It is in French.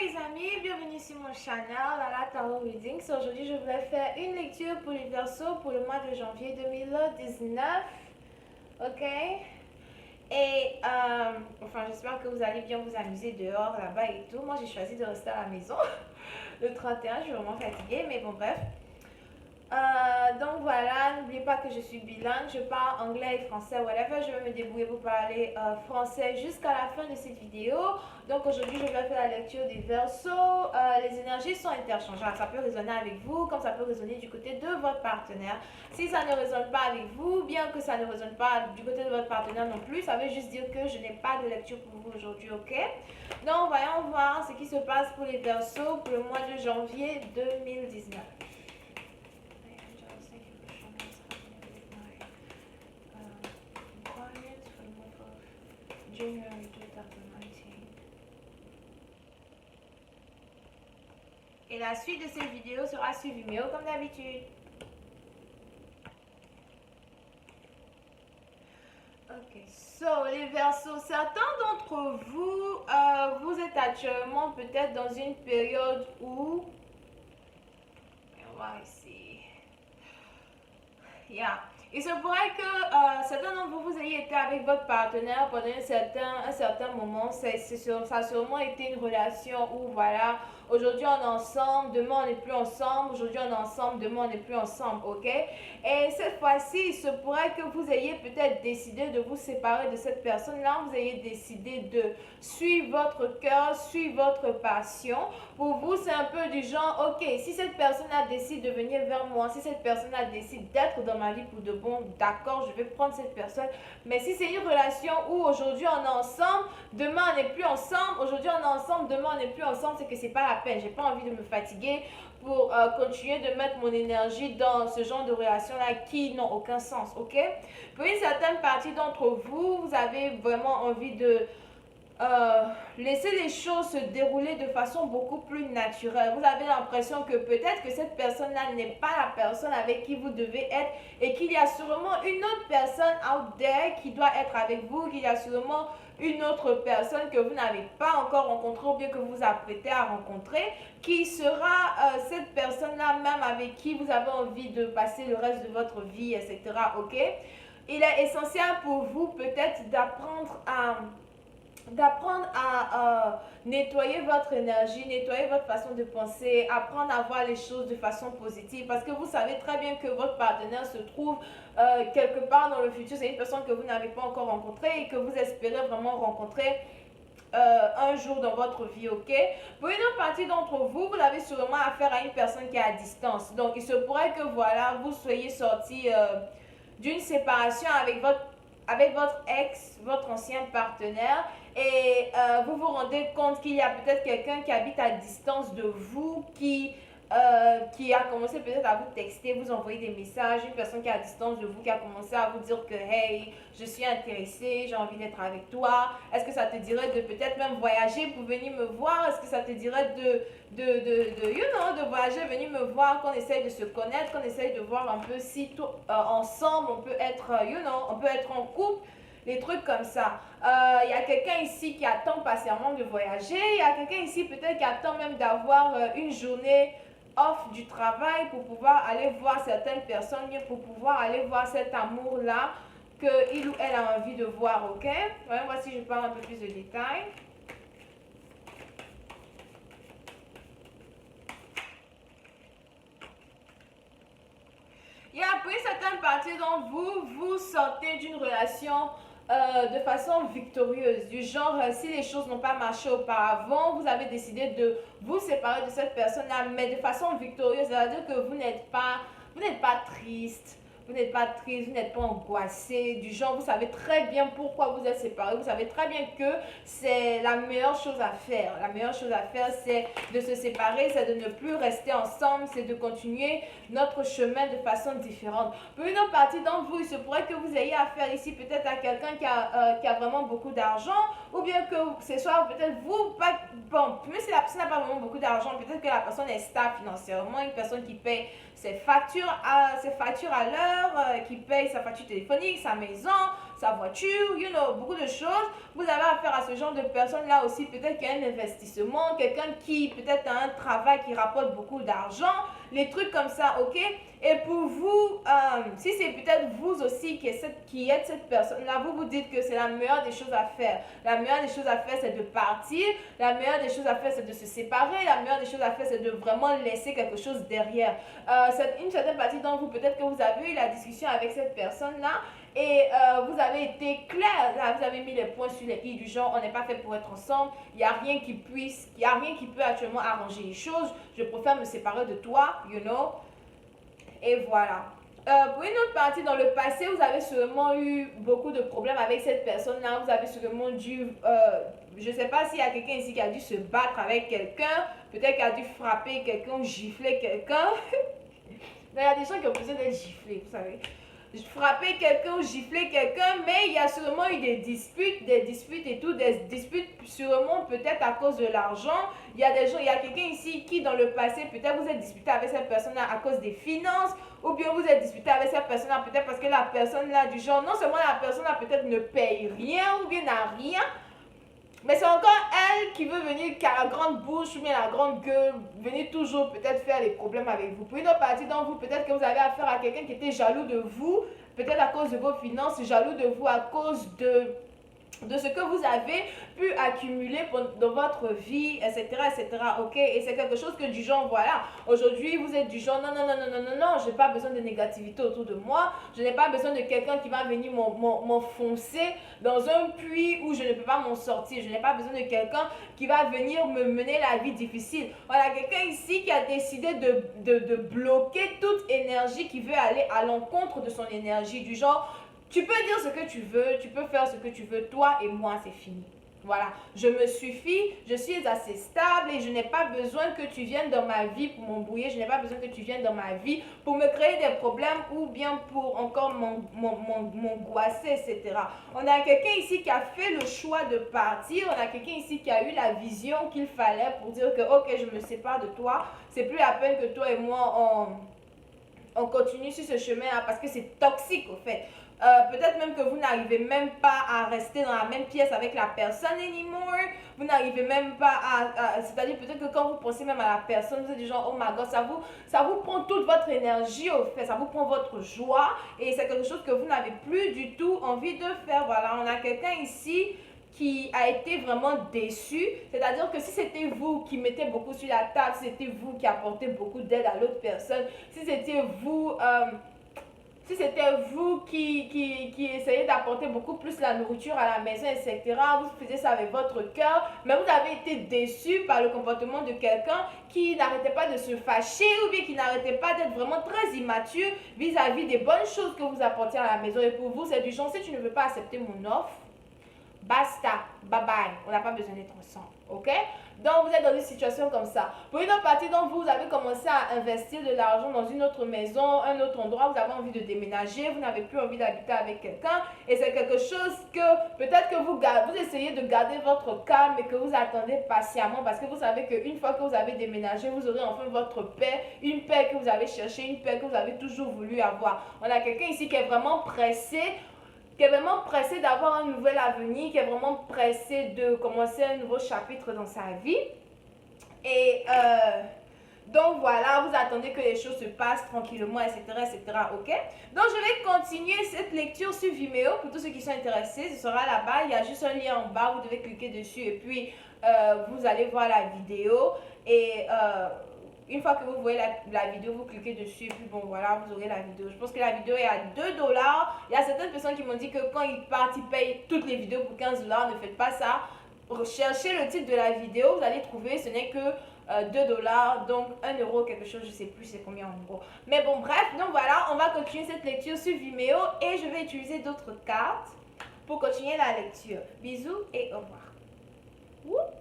les amis, bienvenue sur mon channel Lala Tarot Readings. Aujourd'hui je voulais faire une lecture pour les Verseaux pour le mois de janvier 2019. Ok. Et enfin j'espère que vous allez bien vous amuser dehors là-bas et tout. Moi j'ai choisi de rester à la maison le 31, je suis vraiment fatiguée mais bon bref. Donc voilà, n'oubliez pas que je suis bilingue, je parle anglais et français, whatever, je vais me débrouiller pour parler français jusqu'à la fin de cette vidéo. Donc aujourd'hui je vais faire la lecture des versos. Les énergies sont interchangeables, ça peut résonner avec vous comme ça peut résonner du côté de votre partenaire. Si ça ne résonne pas avec vous, bien que ça ne résonne pas du côté de votre partenaire non plus, ça veut juste dire que je n'ai pas de lecture pour vous aujourd'hui, ok? Donc voyons voir ce qui se passe pour les versos pour le mois de janvier 2019. January 2019. Et la suite de cette vidéo sera sur Vimeo comme d'habitude. Ok, so les Verseaux, certains d'entre vous, vous êtes actuellement peut-être dans une période où, on va voir ici, yeah. Il se pourrait que certains d'entre vous, vous ayez été avec votre partenaire pendant un certain moment. Ça a sûrement été une relation où, voilà, aujourd'hui on est ensemble, demain on n'est plus ensemble, aujourd'hui on est ensemble, demain on n'est plus ensemble, ok? Et cette fois-ci, il se pourrait que vous ayez peut-être décidé de vous séparer de cette personne-là, vous ayez décidé de suivre votre cœur, suivre votre passion. Pour vous, c'est un peu du genre, ok, si cette personne-là décide de venir vers moi, si cette personne-là décide d'être dans ma vie pour de bon, d'accord, je vais prendre cette personne. Mais si c'est une relation où aujourd'hui on est ensemble, demain on n'est plus ensemble, aujourd'hui on est ensemble, demain on n'est plus ensemble, c'est que c'est pas la peine. J'ai pas envie de me fatiguer pour continuer de mettre mon énergie dans ce genre de relations-là qui n'ont aucun sens, ok? Pour une certaine partie d'entre vous, vous avez vraiment envie de laisser les choses se dérouler de façon beaucoup plus naturelle. Vous avez l'impression que peut-être que cette personne-là n'est pas la personne avec qui vous devez être et qu'il y a sûrement une autre personne out there qui doit être avec vous, qu'il y a sûrement une autre personne que vous n'avez pas encore rencontrée ou bien que vous apprêtez à rencontrer, qui sera cette personne-là même avec qui vous avez envie de passer le reste de votre vie, etc. Ok? Il est essentiel pour vous peut-être d'apprendre à nettoyer votre énergie, nettoyer votre façon de penser, apprendre à voir les choses de façon positive parce que vous savez très bien que votre partenaire se trouve quelque part dans le futur. C'est une personne que vous n'avez pas encore rencontrée et que vous espérez vraiment rencontrer un jour dans votre vie, ok? Pour une autre partie d'entre vous, vous avez sûrement affaire à une personne qui est à distance. Donc, il se pourrait que, voilà, vous soyez sorti d'une séparation avec votre ex, votre ancien partenaire, et vous vous rendez compte qu'il y a peut-être quelqu'un qui habite à distance de vous, qui a commencé peut-être à vous texter, vous envoyer des messages, une personne qui est à distance de vous qui a commencé à vous dire que hey, je suis intéressée, j'ai envie d'être avec toi. Est-ce que ça te dirait de peut-être même voyager pour venir me voir? Est-ce que ça te dirait de voyager, venir me voir, qu'on essaye de se connaître, qu'on essaye de voir un peu si tout, ensemble on peut être, on peut être en couple. Des trucs comme ça. Il y a quelqu'un ici qui attend patiemment de voyager. Il y a quelqu'un ici peut-être qui attend même d'avoir une journée off du travail pour pouvoir aller voir certaines personnes, pour pouvoir aller voir cet amour-là qu'il ou elle a envie de voir, ok? Voyons voir si je parle un peu plus de détails. Il y a après certaines parties dont vous sortez d'une relation de façon victorieuse, du genre si les choses n'ont pas marché auparavant, vous avez décidé de vous séparer de cette personne-là, mais de façon victorieuse, c'est-à-dire que vous n'êtes pas triste, vous n'êtes pas triste, vous n'êtes pas angoissé, du genre vous savez très bien pourquoi vous êtes séparés, vous savez très bien que c'est la meilleure chose à faire. La meilleure chose à faire, c'est de se séparer, c'est de ne plus rester ensemble, c'est de continuer notre chemin de façon différente. Pour une autre partie d'entre vous, il se pourrait que vous ayez affaire ici peut-être à quelqu'un qui a vraiment beaucoup d'argent, ou bien que ce soit peut-être vous, même si la personne n'a pas vraiment beaucoup d'argent, peut-être que la personne est stable financièrement, une personne qui paye ses factures à l'heure, qui paye sa facture téléphonique, sa maison, sa voiture, beaucoup de choses. Vous avez affaire à ce genre de personnes-là aussi. Peut-être qu'il y a un investissement, quelqu'un qui peut-être a un travail qui rapporte beaucoup d'argent, les trucs comme ça, ok? Et pour vous, si c'est peut-être vous aussi qui êtes cette personne-là, vous vous dites que c'est la meilleure des choses à faire. La meilleure des choses à faire, c'est de partir. La meilleure des choses à faire, c'est de se séparer. La meilleure des choses à faire, c'est de vraiment laisser quelque chose derrière. Une certaine partie d'entre vous, peut-être que vous avez eu la discussion avec cette personne-là et vous avez été clair, là, vous avez mis les points sur les i du genre, on n'est pas fait pour être ensemble, il n'y a rien qui peut actuellement arranger les choses, je préfère me séparer de toi, et voilà. Pour une autre partie, dans le passé, vous avez sûrement eu beaucoup de problèmes avec cette personne-là. Vous avez sûrement dû, je ne sais pas s'il y a quelqu'un ici qui a dû se battre avec quelqu'un, peut-être qu'il a dû frapper quelqu'un ou gifler quelqu'un. Il y a des gens qui ont besoin d'être giflés, vous savez. Frapper quelqu'un ou gifler quelqu'un, mais il y a sûrement eu des disputes et tout, des disputes sûrement peut-être à cause de l'argent. Il y a quelqu'un ici qui dans le passé, peut-être vous êtes disputé avec cette personne-là à cause des finances, ou bien vous êtes disputé avec cette personne-là peut-être parce que la personne-là du genre, non seulement la personne-là peut-être ne paye rien ou bien n'a rien, mais c'est encore elle qui veut venir, qui a la grande bouche ou bien la grande gueule, venir toujours peut-être faire les problèmes avec vous. Pour une autre partie d'entre vous, peut-être que vous avez affaire à quelqu'un qui était jaloux de vous, peut-être à cause de vos finances, jaloux de vous à cause de ce que vous avez pu accumuler dans votre vie, etc., ok? Et c'est quelque chose que du genre, voilà, aujourd'hui, vous êtes du genre, non, je n'ai pas besoin de négativité autour de moi, je n'ai pas besoin de quelqu'un qui va venir m'enfoncer dans un puits où je ne peux pas m'en sortir, je n'ai pas besoin de quelqu'un qui va venir me mener la vie difficile. Voilà, quelqu'un ici qui a décidé de bloquer toute énergie qui veut aller à l'encontre de son énergie, du genre, tu peux dire ce que tu veux, tu peux faire ce que tu veux, toi et moi, c'est fini. Voilà, je me suffis, je suis assez stable et je n'ai pas besoin que tu viennes dans ma vie pour m'embrouiller, je n'ai pas besoin que tu viennes dans ma vie pour me créer des problèmes ou bien pour encore m'angoisser, etc. On a quelqu'un ici qui a fait le choix de partir, on a quelqu'un ici qui a eu la vision qu'il fallait pour dire que ok, je me sépare de toi, c'est plus la peine que toi et moi on continue sur ce chemin-là parce que c'est toxique au fait. Peut-être même que vous n'arrivez même pas à rester dans la même pièce avec la personne anymore. Vous n'arrivez même pas c'est-à-dire peut-être que quand vous pensez même à la personne, vous êtes du genre, oh my god, ça vous prend toute votre énergie au fait, ça vous prend votre joie et c'est quelque chose que vous n'avez plus du tout envie de faire. Voilà, on a quelqu'un ici qui a été vraiment déçu, c'est-à-dire que si c'était vous qui mettez beaucoup sur la table, si c'était vous qui apportez beaucoup d'aide à l'autre personne, si c'était vous... si c'était vous qui essayez d'apporter beaucoup plus la nourriture à la maison, etc., vous faisiez ça avec votre cœur, mais vous avez été déçu par le comportement de quelqu'un qui n'arrêtait pas de se fâcher ou bien qui n'arrêtait pas d'être vraiment très immature vis-à-vis des bonnes choses que vous apportez à la maison. Et pour vous, c'est du genre, si tu ne veux pas accepter mon offre, basta, bye bye, on n'a pas besoin d'être ensemble, ok? Donc vous êtes dans une situation comme ça. Pour une autre partie d'entre vous, vous avez commencé à investir de l'argent dans une autre maison, un autre endroit, vous avez envie de déménager, vous n'avez plus envie d'habiter avec quelqu'un et c'est quelque chose que peut-être que vous essayez de garder votre calme et que vous attendez patiemment parce que vous savez qu'une fois que vous avez déménagé, vous aurez enfin votre paix, une paix que vous avez cherchée, une paix que vous avez toujours voulu avoir. On a quelqu'un ici qui est vraiment pressé d'avoir un nouvel avenir, qui est vraiment pressé de commencer un nouveau chapitre dans sa vie. Et donc voilà, vous attendez que les choses se passent tranquillement, etc., ok? Donc je vais continuer cette lecture sur Vimeo pour tous ceux qui sont intéressés. Ce sera là-bas, il y a juste un lien en bas, vous devez cliquer dessus et puis vous allez voir la vidéo. Et une fois que vous voyez la vidéo, vous cliquez dessus et puis bon voilà, vous aurez la vidéo. Je pense que la vidéo est à 2 dollars. Il y a certaines personnes qui m'ont dit que quand ils partent, ils payent toutes les vidéos pour 15 dollars. Ne faites pas ça. Recherchez le titre de la vidéo, vous allez trouver, ce n'est que 2 dollars, donc 1 euro quelque chose, je sais plus c'est combien en euros. Mais bon bref, donc voilà, on va continuer cette lecture sur Vimeo et je vais utiliser d'autres cartes pour continuer la lecture. Bisous et au revoir. Wouh!